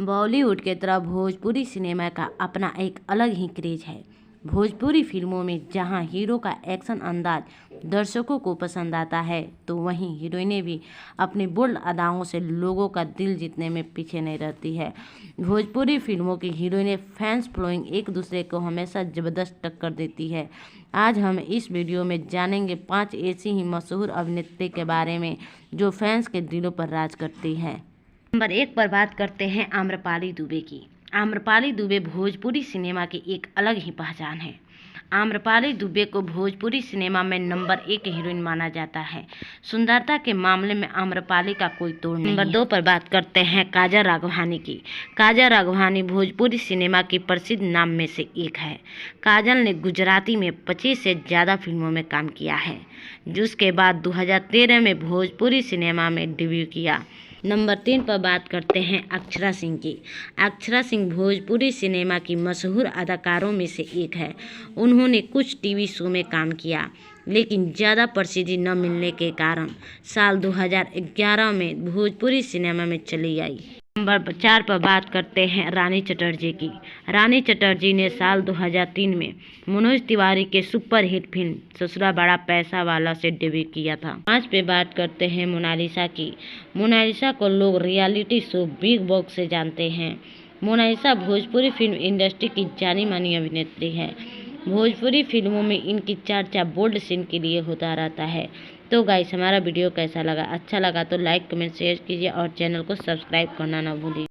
बॉलीवुड के तरह भोजपुरी सिनेमा का अपना एक अलग ही क्रेज है। भोजपुरी फिल्मों में जहां हीरो का एक्शन अंदाज दर्शकों को पसंद आता है, तो वहीं हीरोइनें भी अपनी बोल्ड अदाओं से लोगों का दिल जीतने में पीछे नहीं रहती है। भोजपुरी फिल्मों की हीरोइनें फैंस फॉलोइंग एक दूसरे को हमेशा ज़बरदस्त टक्कर देती है। आज हम इस वीडियो में जानेंगे 5 ऐसी ही मशहूर अभिनेत्री के बारे में जो फैंस के दिलों पर राज करती है। नंबर 1 पर बात करते हैं आम्रपाली दुबे की। आम्रपाली दुबे भोजपुरी सिनेमा की एक अलग ही पहचान है। आम्रपाली दुबे को भोजपुरी सिनेमा में नंबर 1 हीरोइन माना जाता है। सुंदरता के मामले में आम्रपाली का कोई तोड़ नहीं। नंबर 2 पर बात करते हैं काजल राघवानी की। काजल राघवानी भोजपुरी सिनेमा की प्रसिद्ध नाम में से एक है। काजल ने गुजराती में 25 से ज़्यादा फिल्मों में काम किया है, जिसके बाद 2013 में भोजपुरी सिनेमा में डेब्यू किया। नंबर 3 पर बात करते हैं अक्षरा सिंह की। अक्षरा सिंह भोजपुरी सिनेमा की मशहूर अदाकारों में से एक है। उन्होंने कुछ टीवी शो में काम किया, लेकिन ज़्यादा प्रसिद्धि न मिलने के कारण साल 2011 में भोजपुरी सिनेमा में चली आई। नंबर 4 पर बात करते हैं रानी चटर्जी की। रानी चटर्जी ने साल 2003 में मनोज तिवारी के सुपरहिट फिल्म ससुरा बड़ा पैसा वाला से डेब्यू किया था। 5 पे बात करते हैं मोनालिसा की। मोनालिसा को लोग रियलिटी शो बिग बॉस से जानते हैं। मोनालिसा भोजपुरी फिल्म इंडस्ट्री की जानी मानी अभिनेत्री है। भोजपुरी फिल्मों में इनकी चर्चा बोल्ड सीन के लिए होता रहता है। तो गाइस, हमारा वीडियो कैसा लगा? अच्छा लगा तो लाइक कमेंट शेयर कीजिए और चैनल को सब्सक्राइब करना ना भूलिए।